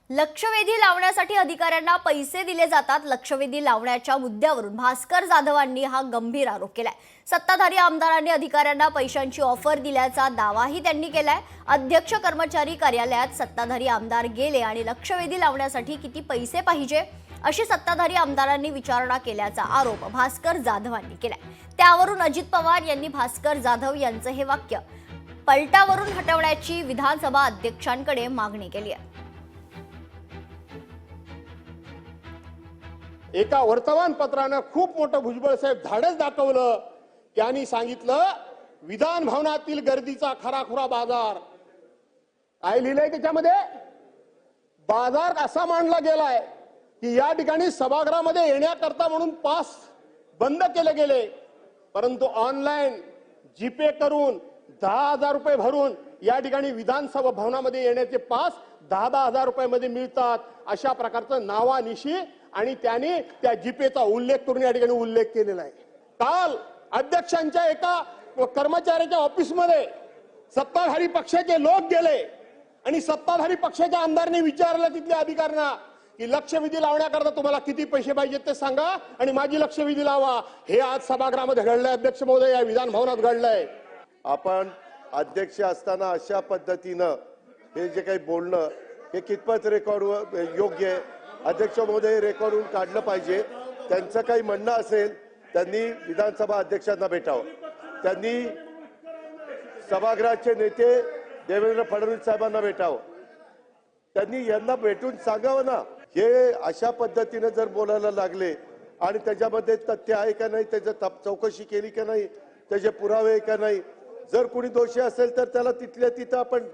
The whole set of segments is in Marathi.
लक्षवेधी लावण्यासाठी अधिकाऱ्यांना पैसे दिले जातात। लक्षवेधी लावण्याच्या मुद्द्यावरून भास्कर जाधवांनी हा गंभीर आरोप केलाय। सत्ताधारी आमदारांनी अधिकाऱ्यांना पैशांची ऑफर दिल्याचा दावाही त्यांनी केलाय। अध्यक्ष कर्मचारी कार्यालयात सत्ताधारी आमदार गेले आणि लक्षवेधी लावण्यासाठी किती पैसे पाहिजे अशी सत्ताधारी आमदारांनी विचारणा केल्याचा आरोप भास्कर जाधवांनी केलाय। त्यावरून अजित पवार यांनी भास्कर जाधव यांचे हे वाक्य पलटावरून हटवण्याची विधानसभा अध्यक्षांकडे मागणी केली आहे। एका वर्तमानपत्रानं खूप मोठं भुजबळ साहेब धाडस दाखवलं। त्यांनी सांगितलं विधान भवनातील गर्दीचा खराखुरा बाजार। काय लिहिलंय त्याच्यामध्ये? बाजार असा मांडला गेलाय की या ठिकाणी सभागृहामध्ये येण्याकरता म्हणून पास बंद केले गेले, परंतु ऑनलाईन जीपे करून 10,000 रुपये भरून या ठिकाणी विधानसभा भवनामध्ये येण्याचे पास 10,000 रुपयामध्ये मिळतात। अशा प्रकारचं नावानिशी आणि त्याने त्या जीपेचा उल्लेख करून या ठिकाणी उल्लेख केलेला आहे। काल अध्यक्षांच्या एका कर्मचाऱ्याच्या ऑफिसमध्ये सत्ताधारी पक्षाचे लोक गेले आणि सत्ताधारी पक्षाच्या आमदारांनी विचारलं तिथल्या अधिकाऱ्यांना की लक्षवेधी लावण्याकरता तुम्हाला किती पैसे पाहिजेत ते सांगा आणि माझी लक्षवेधी लावा। हे आज सभागृहामध्ये घडलंय अध्यक्ष महोदय, या विधान भवनात घडलंय। आपण अध्यक्ष असताना अशा पद्धतीनं हे जे काही बोलणं हे कितपत रेकॉर्ड योग्य आहे? अध्यक्ष महोदय रेकॉर्डवरून काढलं पाहिजे। त्यांचं काही म्हणणं असेल त्यांनी विधानसभा अध्यक्षांना भेटावं। त्यांनी सभागृहाचे नेते देवेंद्र फडणवीस साहेबांना भेटावं। त्यांनी यांना भेटून सांगावं ना, हे अशा पद्धतीने जर बोलायला लागले आणि त्याच्यामध्ये तथ्य आहे का नाही, त्याची चौकशी केली का नाही, त्याचे पुरावे आहे का नाही, जर कोणी दोषी असेल तर त्याला तिथल्या तिथं आपण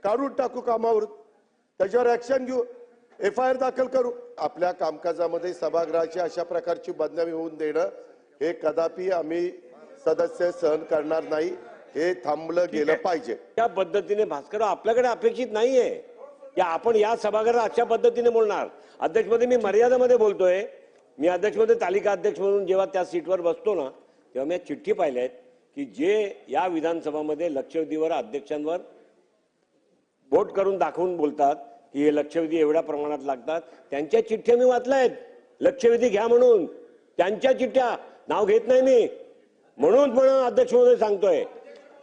काढून टाकू कामावर, त्याच्यावर ऍक्शन घेऊ, FIR दाखल करू। आपल्या कामकाजामध्ये सभागृहाची अशा प्रकारची बदनामी होऊन देणं हे कदापि आम्ही सदस्य सहन करणार नाही। हे थांबलं गेलं पाहिजे। त्या पद्धतीने भास्कर आपल्याकडे अपेक्षित नाहीये की आपण या सभागृहात अशा पद्धतीने बोलणार। अध्यक्षमध्ये मी मर्यादेमध्ये बोलतोय। मी अध्यक्षमध्ये तालिका अध्यक्ष म्हणून जेव्हा त्या सीटवर बसतो ना, तेव्हा मी चिठ्ठी पाहिल्या आहेत की जे या विधानसभामध्ये लक्षवेधीवर अध्यक्षांवर बोट करून दाखवून बोलतात की हे लक्षवेधी एवढ्या प्रमाणात लागतात, त्यांच्या चिठ्ठ्या मी वाचल्या आहेत। लक्षवेधी घ्या म्हणून त्यांच्या चिठ्ठ्या, नाव घेत नाही मी, म्हणून पण अध्यक्ष महोदय सांगतोय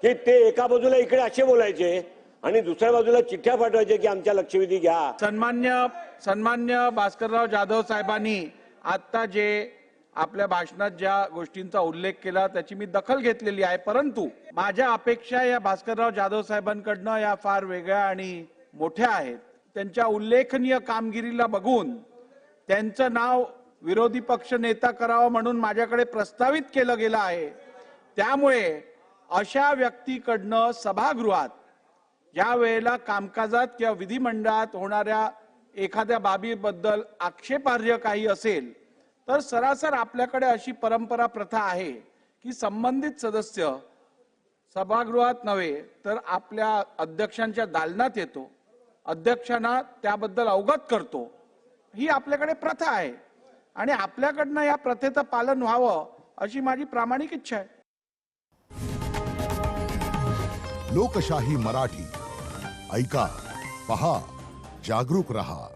की ते एका बाजूला इकडे असे बोलायचे आणि दुसऱ्या बाजूला चिठ्ठ्या पाठवायचे की आमच्या लक्षवेधी घ्या। सन्मान्य भास्करराव जाधव साहेबांनी आता जे आपल्या भाषणात ज्या गोष्टींचा उल्लेख केला त्याची मी दखल घेतलेली आहे, परंतु माझ्या अपेक्षा या भास्करराव जाधव साहेबांकडनं या फार वेगळ्या आणि मोठ्या आहेत। त्यांच्या उल्लेखनीय कामगिरीला बघून त्यांचं नाव विरोधी पक्ष नेता करावं म्हणून माझ्याकडे प्रस्तावित केलं गेलं आहे। त्यामुळे अशा व्यक्तीकडनं सभागृहात ज्या वेळेला कामकाजात किंवा विधिमंडळात होणाऱ्या एखाद्या बाबीबद्दल आक्षेपार्ह काही असेल तर सरासर आपल्याकडे अशी परंपरा प्रथा आहे की संबंधित सदस्य सभागृहात नव्हे तर आपल्या अध्यक्षांच्या दालनात येतो, अध्यक्षांना त्याबद्दल अवगत करतो। ही आपल्याकडे प्रथा आहे आणि आपल्याकडनं या प्रथेचं पालन व्हावं अशी माझी प्रामाणिक इच्छा आहे। लोकशाही मराठी ऐका, पहा, जागरूक रहा।